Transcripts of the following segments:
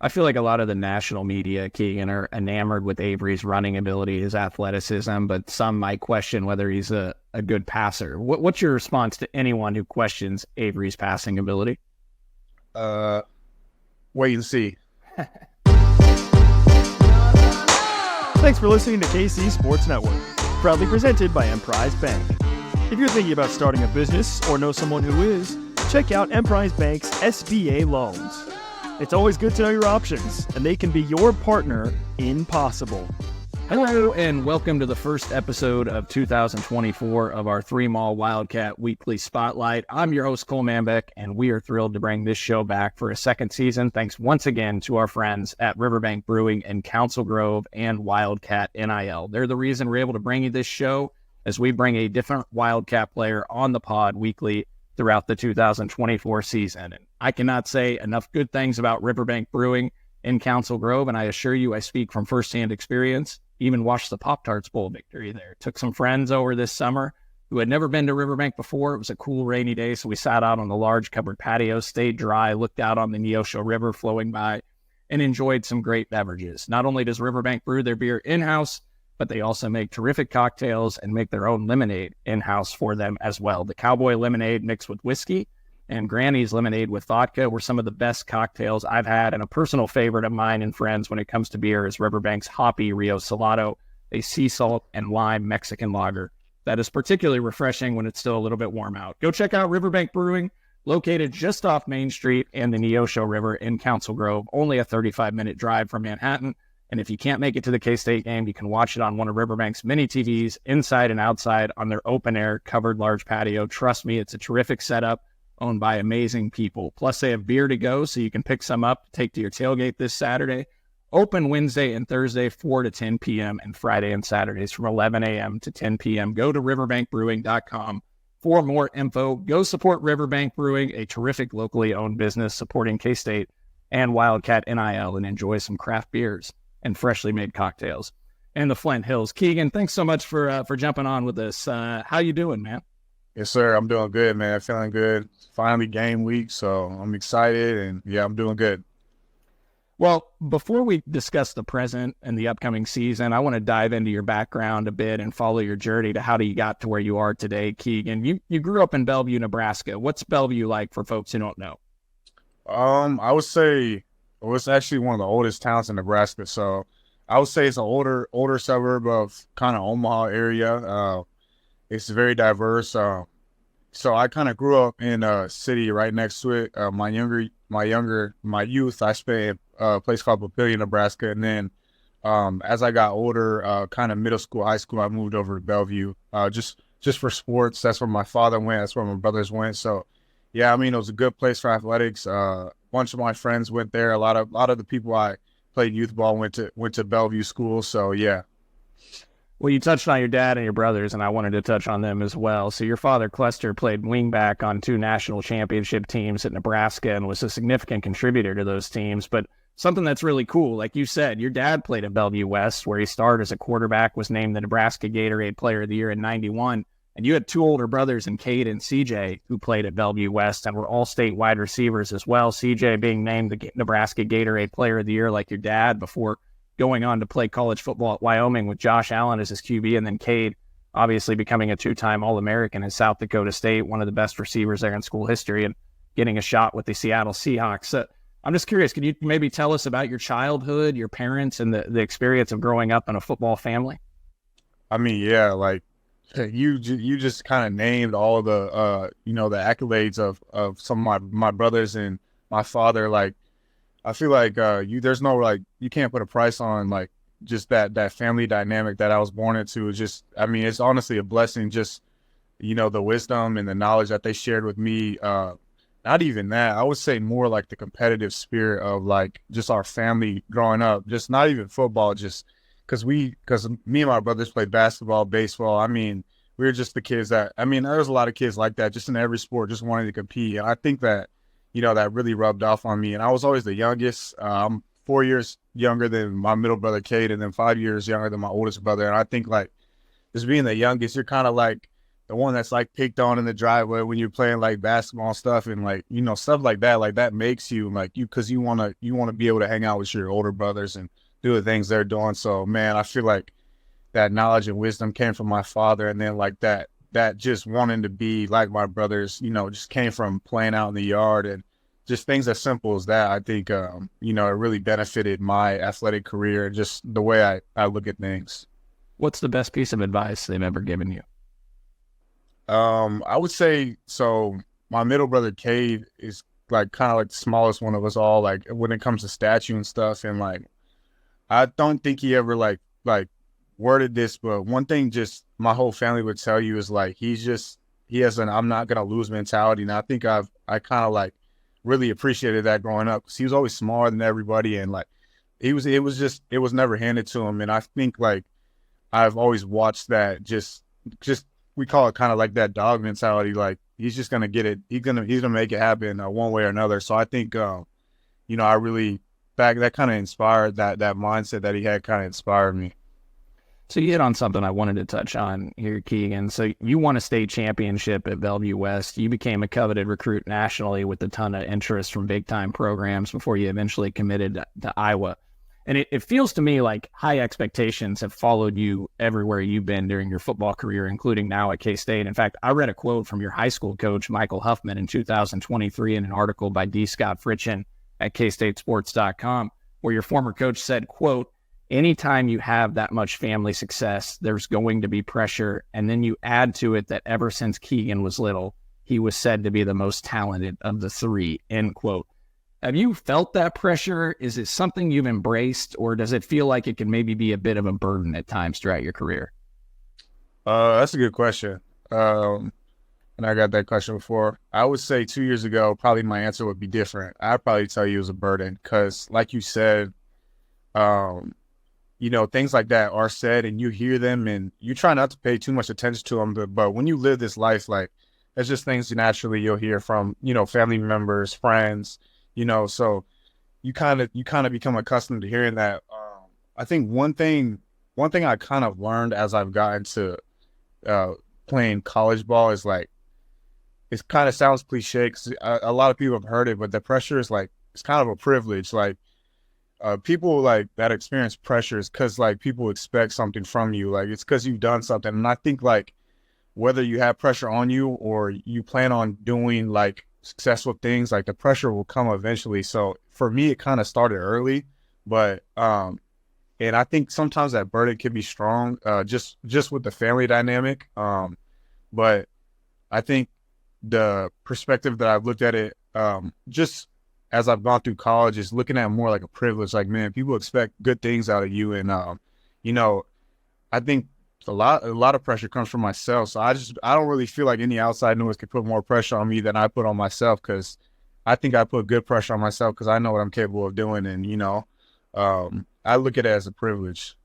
I feel like a lot of the national media, Keegan, are enamored with Avery's running ability, his athleticism, but some might question whether he's a good passer. What's your response to anyone who questions Avery's passing ability? Uh, Wait and see. Thanks for listening to KC Sports Network, proudly presented by Emprise Bank. If you're thinking about starting a business or know someone who is, check out Emprise Bank's SBA loans. It's always good to know your options, and they can be your partner in possible. Hello, and welcome to the first episode of 2024 of our Three Mall Wildcat Weekly Spotlight. I'm your host, Cole Manbeck, and we are thrilled to bring this show back for a second season. Thanks once again to our friends at Riverbank Brewing in Council Grove and Wildcat NIL. They're the reason we're able to bring you this show as we bring a different Wildcat player on the pod weekly throughout the 2024 season. And I cannot say enough good things about Riverbank Brewing in Council Grove, and I assure you I speak from firsthand experience. Even watched the Pop-Tarts Bowl victory there. Took some friends over this summer who had never been to Riverbank before. It was a cool rainy day, so we sat out on the large covered patio, stayed dry, looked out on the Neosho River flowing by, and enjoyed some great beverages. Not only does Riverbank brew their beer in-house, but they also make terrific cocktails and make their own lemonade in-house for them as well. The Cowboy Lemonade mixed with whiskey and Granny's Lemonade with vodka were some of the best cocktails I've had, and a personal favorite of mine and friends when it comes to beer is Riverbank's Hoppy Rio Salado, a sea salt and lime Mexican lager that is particularly refreshing when it's still a little bit warm out. Go check out Riverbank Brewing, located just off Main Street and the Neosho River in Council Grove, only a 35-minute drive from Manhattan. And if you can't make it to the K-State game, you can watch it on one of Riverbank's mini TVs, inside and outside on their open-air covered large patio. Trust me, it's a terrific setup, owned by amazing people. Plus, they have beer to go, so you can pick some up, take to your tailgate this Saturday. Open Wednesday and Thursday, 4 to 10 p.m., and Friday and Saturdays from 11 a.m. to 10 p.m. Go to riverbankbrewing.com for more info. Go support Riverbank Brewing, a terrific locally owned business supporting K-State and Wildcat NIL, and enjoy some craft beers and freshly made cocktails in the Flint Hills. Keegan, thanks so much for jumping on with us. How you doing, man? Yes, sir. I'm doing good, man. Feeling good. Finally game week, so I'm excited, and yeah, I'm doing good. Well, before we discuss the present and the upcoming season, I want to dive into your background a bit and follow your journey to how you got to where you are today, Keegan. You grew up in Bellevue, Nebraska. What's Bellevue like for folks who don't know? I would say it's actually one of the oldest towns in Nebraska, so I would say it's an older suburb of kind of Omaha area. It's very diverse. So I kind of grew up in a city right next to it. My youth, I spent a place called Papillion, Nebraska. And then as I got older, kind of middle school, high school, I moved over to Bellevue just for sports. That's where my father went. That's where my brothers went. So, yeah, I mean, it was a good place for athletics. A bunch of my friends went there. A lot of the people I played youth ball went to Bellevue school. So, yeah. Well, you touched on your dad and your brothers, and I wanted to touch on them as well. So your father, Cluster, played wingback on 2 national championship teams at Nebraska and was a significant contributor to those teams. But something that's really cool, like you said, your dad played at Bellevue West, where he started as a quarterback, was named the Nebraska Gatorade Player of the Year in '91. And you had 2 older brothers in Cade and CJ who played at Bellevue West and were all-state wide receivers as well. CJ being named the Nebraska Gatorade Player of the Year like your dad before going on to play college football at Wyoming with Josh Allen as his QB, and then Cade obviously becoming a 2-time All-American at South Dakota State, one of the best receivers there in school history, and getting a shot with the Seattle Seahawks. So I'm just curious, could you maybe tell us about your childhood, your parents, and the experience of growing up in a football family? I mean, yeah, like you just kind of named all of the the accolades of some of my brothers and my father. Like, I feel like there's no, like, you can't put a price on, like, just that family dynamic that I was born into. It's just, I mean, it's honestly a blessing, just, the wisdom and the knowledge that they shared with me. Not even that, I would say more like the competitive spirit of, like, just our family growing up, just not even football, just because me and my brothers played basketball, baseball. I mean, we were just the kids that, I mean, there was a lot of kids like that, just in every sport, just wanting to compete. And I think that, that really rubbed off on me. And I was always the youngest. I'm 4 years younger than my middle brother, Cade, and then 5 years younger than my oldest brother. And I think, like, just being the youngest, you're kind of like the one that's like picked on in the driveway when you're playing like basketball and stuff, and like, you know, stuff like that makes you like because you want to be able to hang out with your older brothers and do the things they're doing. So man, I feel like that knowledge and wisdom came from my father, and then like that just wanting to be like my brothers, you know, just came from playing out in the yard and just things as simple as that. I think you know, it really benefited my athletic career and just the way I look at things. What's the best piece of advice they've ever given you? I would say, so my middle brother Cade is like kind of like the smallest one of us all, like when it comes to statue and stuff. And like, I don't think he ever like worded this, but one thing just my whole family would tell you is like, he has an I'm not going to lose mentality. And I think I kind of like really appreciated that growing up, because he was always smaller than everybody. And like, it was never handed to him. And I think like, I've always watched that just we call it kind of like that dog mentality. Like he's just gonna get it. He's gonna make it happen one way or another. So I think you know, I really that kind of inspired that mindset that he had kind of inspired me. So you hit on something I wanted to touch on here, Keagan. So you won a state championship at Bellevue West. You became a coveted recruit nationally with a ton of interest from big time programs before you eventually committed to Iowa. And it feels to me like high expectations have followed you everywhere you've been during your football career, including now at K-State. In fact, I read a quote from your high school coach, Michael Huffman, in 2023 in an article by D. Scott Fritchen at KStateSports.com, where your former coach said, quote, "Anytime you have that much family success, there's going to be pressure. And then you add to it that ever since Keagan was little, he was said to be the most talented of the three," end quote. Have you felt that pressure? Is it something you've embraced, or does it feel like it can maybe be a bit of a burden at times throughout your career? That's a good question. And I got that question before. I would say 2 years ago, probably my answer would be different. I'd probably tell you it was a burden because, like you said, you know, things like that are said and you hear them and you try not to pay too much attention to them. But when you live this life, like, it's just things naturally you'll hear from, you know, family members, friends, you know, so you kind of become accustomed to hearing that. I think one thing I kind of learned as I've gotten to playing college ball is like, it kind of sounds cliche because a lot of people have heard it, but the pressure is like, it's kind of a privilege. Like people like that experience pressures because like people expect something from you. Like it's because you've done something. And I think like whether you have pressure on you or you plan on doing like successful things, like the pressure will come eventually. So for me, it kind of started early, but and I think sometimes that burden can be strong, just with the family dynamic. But I think the perspective that I've looked at it, just as I've gone through college, is looking at it more like a privilege. Like, man, people expect good things out of you, and you know, I think a lot of pressure comes from myself. So I don't really feel like any outside noise can put more pressure on me than I put on myself, because I think I put good pressure on myself because I know what I'm capable of doing, and you know, I look at it as a privilege.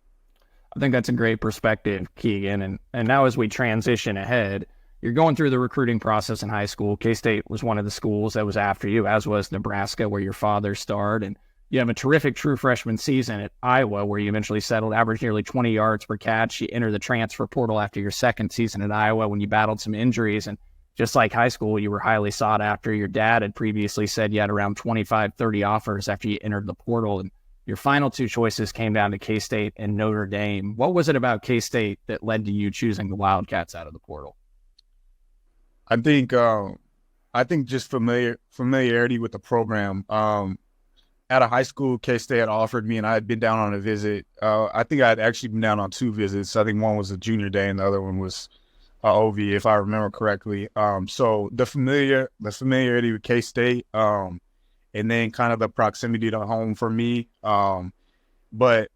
I think that's a great perspective, Keagan. And now as we transition ahead, you're going through the recruiting process in high school. K-State was one of the schools that was after you, as was Nebraska, where your father starred. And you have a terrific true freshman season at Iowa, where you eventually settled, averaged nearly 20 yards per catch. You entered the transfer portal after your second season at Iowa when you battled some injuries. And just like high school, you were highly sought after. Your dad had previously said you had around 25, 30 offers after you entered the portal. And your final two choices came down to K-State and Notre Dame. What was it about K-State that led to you choosing the Wildcats out of the portal? I think just familiarity with the program. Out of high school, K-State had offered me, and I had been down on a visit. I think I had actually been down on two visits. I think one was a junior day, and the other one was OV, if I remember correctly. So the familiarity with K-State, and then kind of the proximity to home for me. But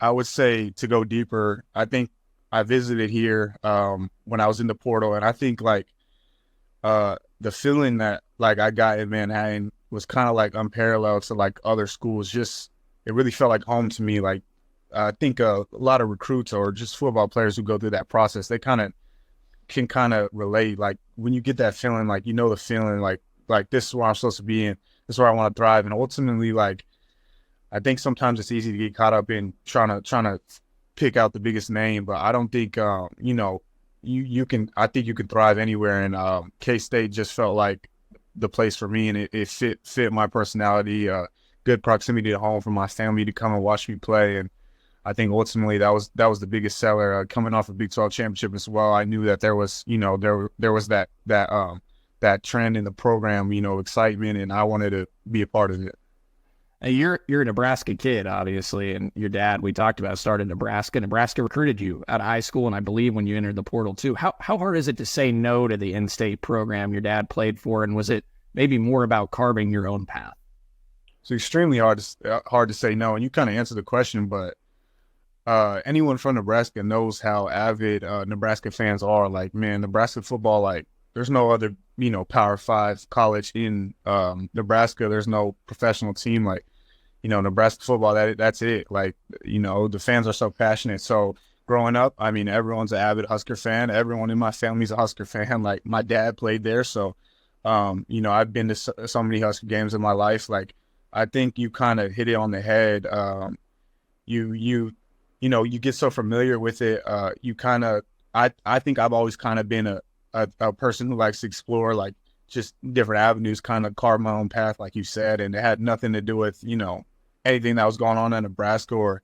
I would say, to go deeper, I think I visited here when I was in the portal, and I think like the feeling that like I got in Manhattan was kind of like unparalleled to like other schools. Just, it really felt like home to me. Like I think a lot of recruits or just football players who go through that process, they can relate. Like when you get that feeling, like, you know, the feeling like this is where I'm supposed to be, and this is where I want to thrive. And ultimately, like, I think sometimes it's easy to get caught up in trying to pick out the biggest name, but I don't think, you know, I think you can thrive anywhere, and K-State just felt like the place for me, and it fit my personality. Good proximity to home for my family to come and watch me play, and I think ultimately that was the biggest seller. Coming off a Big 12 championship as well, I knew that there was there was that trend in the program, excitement, and I wanted to be a part of it. You're a Nebraska kid, obviously, and your dad, we talked about, started Nebraska. Nebraska recruited you out of high school, and I believe when you entered the portal too. How hard is it to say no to the in-state program your dad played for, and was it maybe more about carving your own path? It's extremely hard to say no, and you kind of answered the question, but anyone from Nebraska knows how avid Nebraska fans are. Like, man, Nebraska football, like, there's no other, Power 5 college in Nebraska. There's no professional team like, Nebraska football. That's it. Like, the fans are so passionate. So growing up, I mean, everyone's an avid Husker fan. Everyone in my family's a Husker fan. Like, my dad played there. So, I've been to so many Husker games in my life. Like, I think you kind of hit it on the head. You get so familiar with it. I think I've always kind of been a person who likes to explore, like, just different avenues, kind of carve my own path, like you said, and it had nothing to do with, anything that was going on in Nebraska or,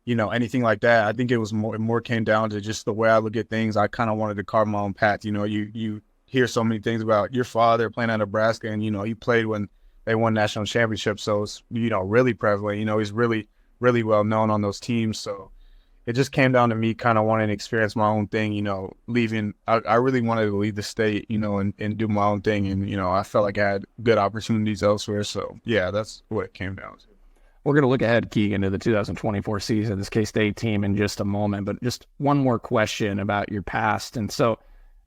anything like that. I think it was more came down to just the way I look at things. I kind of wanted to carve my own path. You hear so many things about your father playing at Nebraska, and, he played when they won national championships. So it's, really prevalent. He's really, really well known on those teams. So it just came down to me kind of wanting to experience my own thing, leaving. I really wanted to leave the state, and do my own thing. And, I felt like I had good opportunities elsewhere. So, yeah, that's what it came down to. We're going to look ahead, Keagan, to the 2024 season, this K-State team, in just a moment. But just one more question about your past. And so,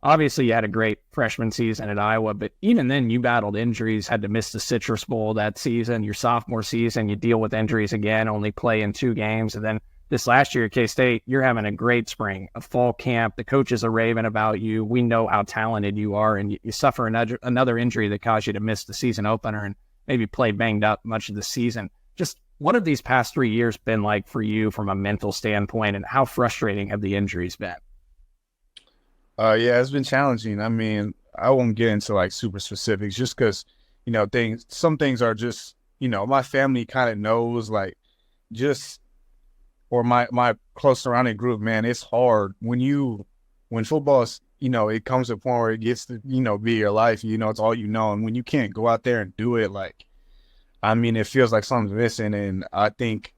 obviously, you had a great freshman season at Iowa, but even then you battled injuries, had to miss the Citrus Bowl that season. Your sophomore season, you deal with injuries again, only play in 2 games. And then this last year at K-State, you're having a great spring, a fall camp. The coaches are raving about you. We know how talented you are, and you suffer another injury that caused you to miss the season opener and maybe play banged up much of the season. Just what have these past 3 years been like for you from a mental standpoint, and how frustrating have the injuries been? Yeah, it's been challenging. I mean, I won't get into like super specifics just because, some things are just, my family kind of knows, like, or my close surrounding group, man, it's hard when football is, it comes to a point where it gets to, be your life, it's all and when you can't go out there and do it, like, I mean, it feels like something's missing. And I think,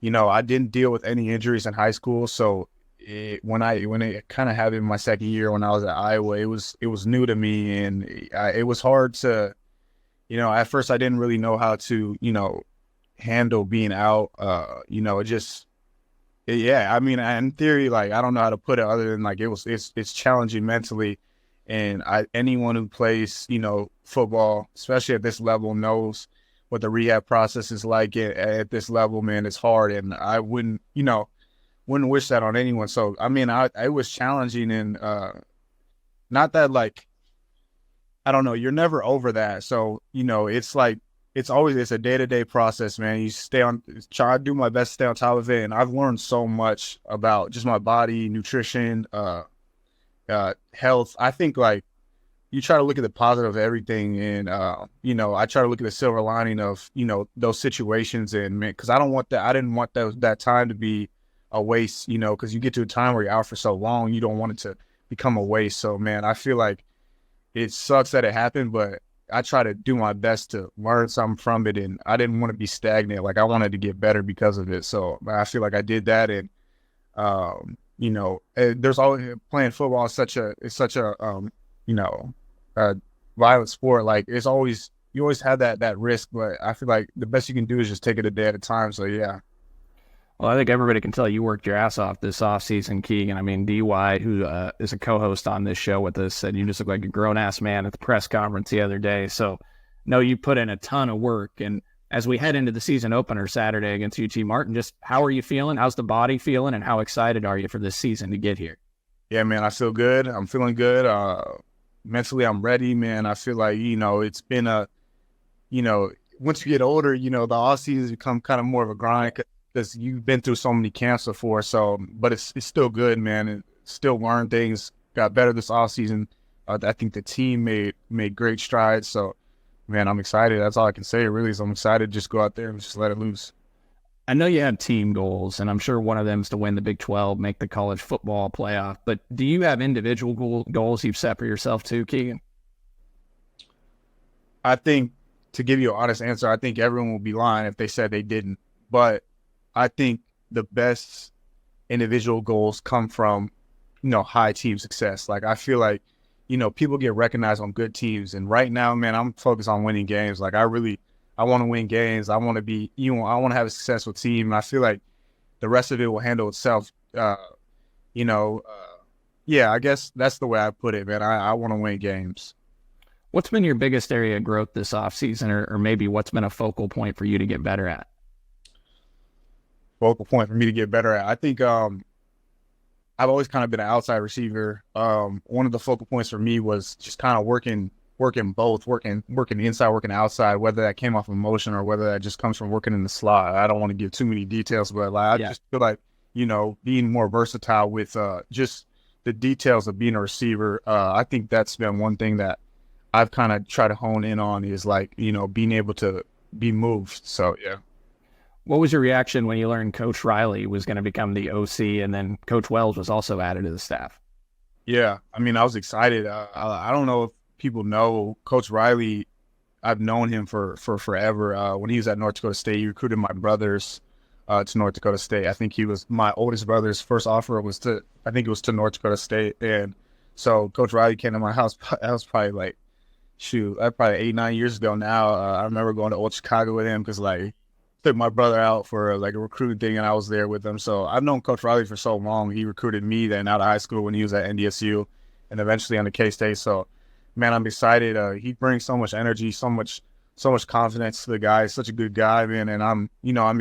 I didn't deal with any injuries in high school. So when it kind of happened in my second year when I was at Iowa, it was new to me. And it was hard to, at first I didn't really know how to, handle being out. Yeah, I mean, in theory, like, I don't know how to put it other than, like, it's challenging mentally. And anyone who plays, football, especially at this level, knows what the rehab process is like at this level, man. It's hard, and I wouldn't wish that on anyone. So, I mean, it was challenging, and not that, like, I don't know, you're never over that. So, it's like, it's a day-to-day process, man. You try to do my best to stay on top of it. And I've learned so much about just my body, nutrition, health. I think, like, you try to look at the positive of everything. And, I try to look at the silver lining of, those situations. And, man, because I didn't want that time to be a waste, because you get to a time where you're out for so long, you don't want it to become a waste. So, man, I feel like it sucks that it happened, but I try to do my best to learn something from it, and I didn't want to be stagnant. Like, I wanted to get better because of it. So I feel like I did that, and there's always playing football is such a violent sport. Like, you always have that risk, but I feel like the best you can do is just take it a day at a time. So yeah. Well, I think everybody can tell you worked your ass off this offseason, Keagan. I mean, DY, who is a co-host on this show with us, said you just look like a grown-ass man at the press conference the other day. So, no, you put in a ton of work. And as we head into the season opener Saturday against UT Martin, just how are you feeling? How's the body feeling? And how excited are you for this season to get here? Yeah, man, I feel good. I'm feeling good. Mentally, I'm ready, man. I feel like, it's been once you get older, the offseason become kind of more of a grind, because you've been through so many camps before. So, but it's still good, man. And still learn things, got better this offseason. I think the team made great strides. So, man, I'm excited. That's all I can say. Really, is I'm excited. Just go out there and just let it loose. I know you have team goals, and I'm sure one of them is to win the Big 12, make the college football playoff. But do you have individual goals you've set for yourself too, Keagan? I think, to give you an honest answer, I think everyone would be lying if they said they didn't. But I think the best individual goals come from, high team success. Like, I feel like, people get recognized on good teams. And right now, man, I'm focused on winning games. Like, I want to win games. I want to be, I want to have a successful team. And I feel like the rest of it will handle itself. Yeah, I guess that's the way I put it, man. I want to win games. What's been your biggest area of growth this offseason, or maybe what's been a focal point for you to get better at? Focal point for me to get better at. I think I've always kind of been an outside receiver. One of the focal points for me was just kind of working both, working inside, working outside, whether that came off of motion or whether that just comes from working in the slot. I don't want to give too many details, but I just feel like, being more versatile with just the details of being a receiver. I think that's been one thing that I've kind of tried to hone in on is like, being able to be moved. So, yeah. What was your reaction when you learned Coach Riley was going to become the OC and then Coach Wells was also added to the staff? Yeah, I mean, I was excited. I don't know if people know Coach Riley. I've known him for forever. When he was at North Dakota State, he recruited my brothers to North Dakota State. I think he was my oldest brother's first offer was to North Dakota State. And so Coach Riley came to my house. I was probably like, probably 8-9 years ago now. I remember going to Old Chicago with him because like took my brother out for like a recruiting thing and I was there with him. So I've known Coach Riley for so long. He recruited me then out of high school when he was at NDSU and eventually on the K-State. So, man, I'm excited. He brings so much energy, so much confidence to the guy. He's such a good guy, man. And I'm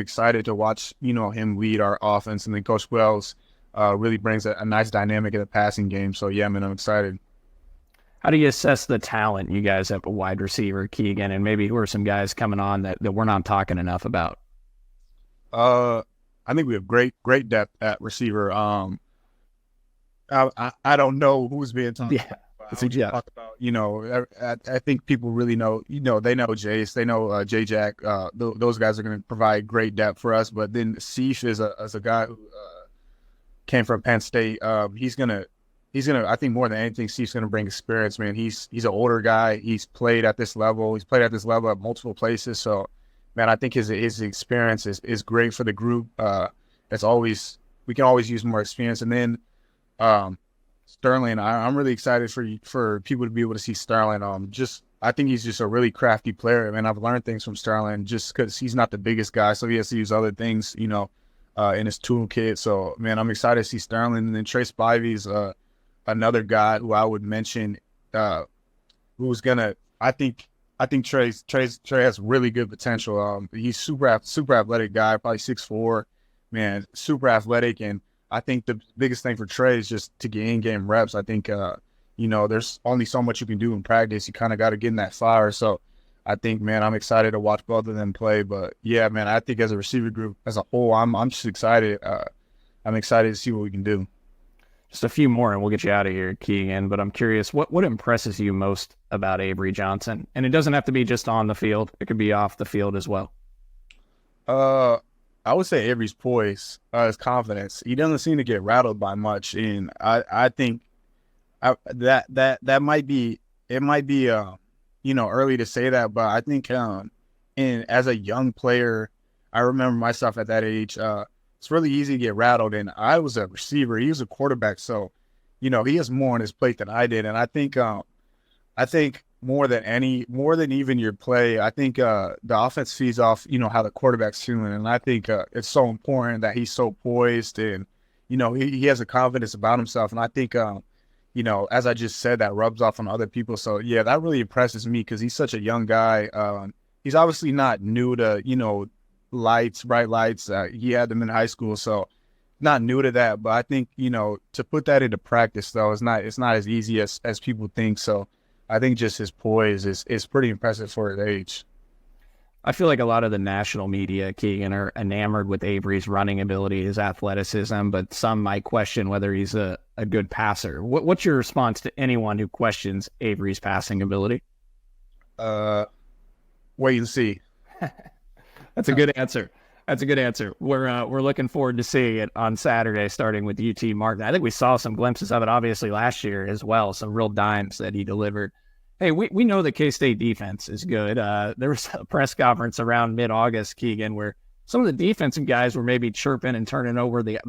excited to watch, him lead our offense. And then Coach Wells really brings a nice dynamic in the passing game. So, yeah, man, I'm excited. How do you assess the talent you guys have a wide receiver, Keagan, and maybe who are some guys coming on that we're not talking enough about? I think we have great depth at receiver. I don't know who's being talked about. Talk about, I think people really know, they know Jace, they know J-Jack. Those guys are going to provide great depth for us. But then Cease is a guy who came from Penn State. He's gonna. I think more than anything, Steve's gonna bring experience, man. He's an older guy. He's played at this level. He's played at this level at multiple places. So, man, I think his experience is great for the group. We can always use more experience. And then Sterling, I'm really excited for people to be able to see Sterling. I think he's just a really crafty player. Man, I've learned things from Sterling just because he's not the biggest guy, so he has to use other things, in his toolkit. So, man, I'm excited to see Sterling. And then Trace Spivey's another guy who I would mention, who's gonna. I think Trey has really good potential. He's super athletic guy, probably 6'4", man, super athletic. And I think the biggest thing for Trey is just to get in-game reps. I think there's only so much you can do in practice. You kind of got to get in that fire. So I think, man, I'm excited to watch both of them play. But yeah, man, I think as a receiver group as a whole, I'm just excited. I'm excited to see what we can do. Just a few more and we'll get you out of here, Keagan. But I'm curious, what impresses you most about Avery Johnson? And it doesn't have to be just on the field. It could be off the field as well. I would say Avery's poise, his confidence. He doesn't seem to get rattled by much. And I think that might be early to say that. But I think as a young player, I remember myself at that age, it's really easy to get rattled. And I was a receiver. He was a quarterback. So, he has more on his plate than I did. And I think more than even your play, I think the offense feeds off, how the quarterback's feeling. And I think it's so important that he's so poised and, he has a confidence about himself. And I think, as I just said, that rubs off on other people. So, yeah, that really impresses me because he's such a young guy. He's obviously not new to, bright lights. He had them in high school, so not new to that. But I think, to put that into practice, though, it's not as easy as people think. So I think just his poise is pretty impressive for his age. I feel like a lot of the national media, Keagan, are enamored with Avery's running ability, his athleticism, but some might question whether he's a good passer. What's your response to anyone who questions Avery's passing ability? Wait and see. That's a good answer. That's a good answer. We're looking forward to seeing it on Saturday, starting with UT Martin. I think we saw some glimpses of it, obviously, last year as well, some real dimes that he delivered. Hey, we know the K-State defense is good. There was a press conference around mid-August, Keagan, where some of the defensive guys were maybe chirping and turning over the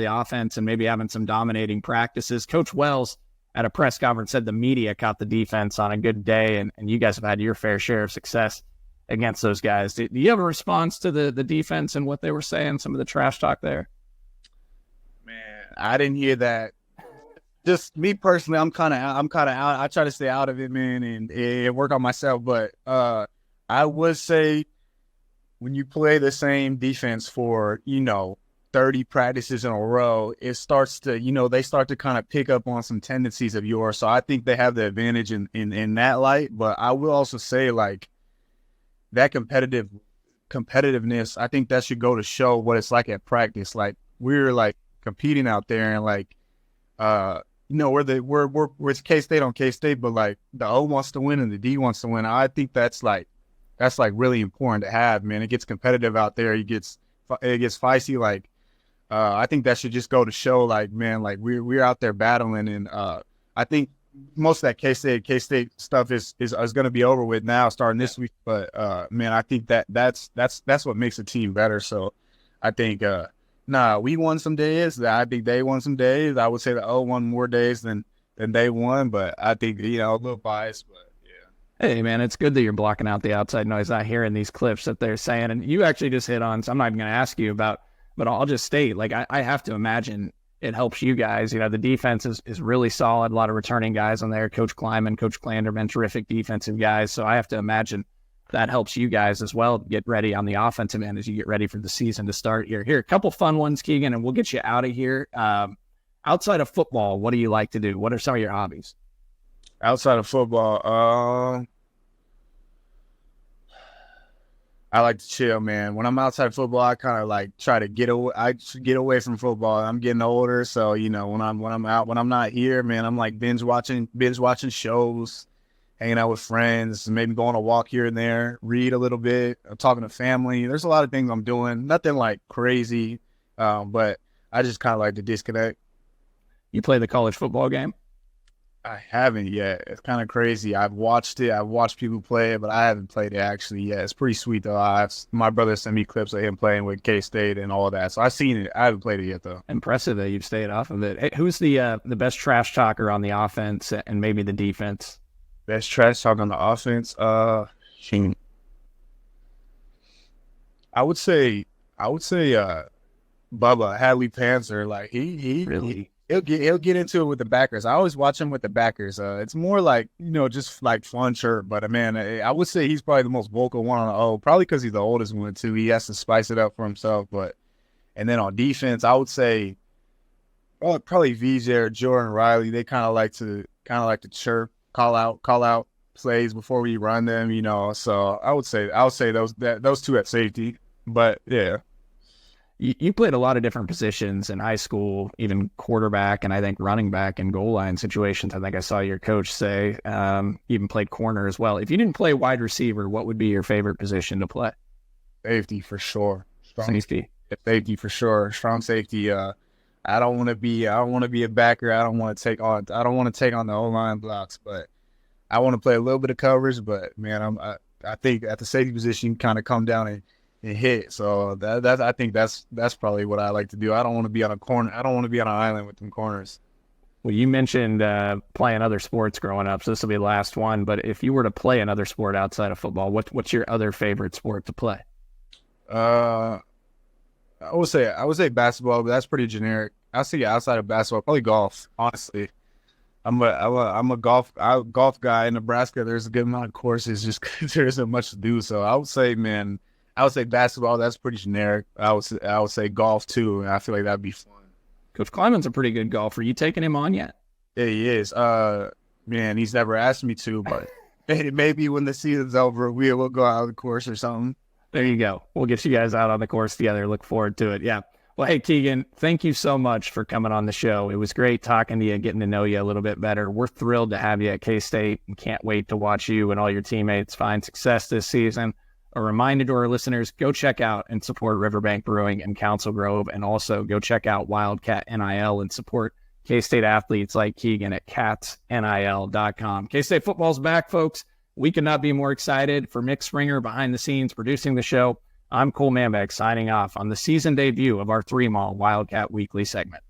offense and maybe having some dominating practices. Coach Wells at a press conference said the media caught the defense on a good day, and you guys have had your fair share of success against those guys. Do you have a response to the defense and what they were saying, some of the trash talk there? Man, I didn't hear that. Just me personally, I'm kind of out. I try to stay out of it, man, and work on myself. But I would say when you play the same defense for 30 practices in a row, it starts to they start to kind of pick up on some tendencies of yours. So I think they have the advantage in that light. But I will also say like that competitiveness, I think that should go to show what it's like at practice. Like we're like competing out there and like we're K-State on K-State, but like the O wants to win and the D wants to win. I think that's really important to have, man. It gets competitive out there. It gets feisty. Like I think that should just go to show, like, man, like we're out there battling, and I think most of that K-State stuff is going to be over with now, starting this week. But man, I think that's what makes a team better. So I think we won some days. I think they won some days. I would say the O won more days than they won, but I think a little biased, but yeah. Hey man, it's good that you're blocking out the outside noise, not hearing these clips that they're saying. And you actually just hit on, so I'm not even going to ask you about, but I'll just state, like, I have to imagine it helps you guys. The defense is really solid. A lot of returning guys on there. Coach Kleiman, Coach Klanderman, terrific defensive guys. So I have to imagine that helps you guys as well get ready on the offensive end as you get ready for the season to start here. Here, a couple fun ones, Keagan, and we'll get you out of here. Outside of football, what do you like to do? What are some of your hobbies? Outside of football, I like to chill, man. When I'm outside of football, I kind of like try to get away. I get away from football. I'm getting older, so when I'm not here, man, I'm like binge watching shows, hanging out with friends, maybe going on a walk here and there, read a little bit, talking to family. There's a lot of things I'm doing. Nothing like crazy, but I just kind of like to disconnect. You play the college football game? I haven't yet. It's kind of crazy. I've watched it. I've watched people play it, but I haven't played it actually yet. It's pretty sweet though. My brother sent me clips of him playing with K-State and all that. So I've seen it. I haven't played it yet though. Impressive that you've stayed off of it. Hey, who's the best trash talker on the offense and maybe the defense? Best trash talk on the offense? I would say Bubba Hadley Panzer. Like he really. He'll get into it with the backers. I always watch him with the backers. It's more like, just like fun chirp. But man, I would say he's probably the most vocal one on the O, probably because he's the oldest one too. He has to spice it up for himself. And then on defense, I would say probably VJ or Jordan Riley. They kind of like to chirp, call out plays before we run them. So I would say those two at safety. But yeah. You played a lot of different positions in high school, even quarterback and I think running back and goal line situations. I think I saw your coach say even played corner as well. If you didn't play wide receiver, what would be your favorite position to play? Safety for sure. Safety. Safety for sure. Strong safety. I don't want to be a backer. I don't want to take on the O-line blocks, but I want to play a little bit of coverage. But man, I think at the safety position you kind of come down and hit. So I think that's probably what I like to do. I don't want to be on a corner. I don't want to be on an island with them corners. Well, you mentioned playing other sports growing up, so this will be the last one. But if you were to play another sport outside of football, what's your other favorite sport to play? I would say basketball, but that's pretty generic. I'll say outside of basketball, probably golf. Honestly, I'm a golf guy in Nebraska. There's a good amount of courses, just 'cause there isn't much to do. So I would say basketball. That's pretty generic. I would say golf too. And I feel like that'd be fun. Coach Kleiman's a pretty good golfer. You taking him on yet? Yeah, he is. Man, he's never asked me to, but maybe when the season's over, we'll go out of the course or something. There you go. We'll get you guys out on the course together. Look forward to it. Yeah. Well, hey, Keagan, thank you so much for coming on the show. It was great talking to you, getting to know you a little bit better. We're thrilled to have you at K-State and can't wait to watch you and all your teammates find success this season. A reminder to our listeners, go check out and support Riverbank Brewing in Council Grove, and also go check out Wildcat NIL and support K-State athletes like Keagan at catsnil.com. K-State football's back, folks. We could not be more excited. For Mick Springer behind the scenes producing the show, I'm Cole Manbeck signing off on the season debut of our 3 Mall Wildcat Weekly segment.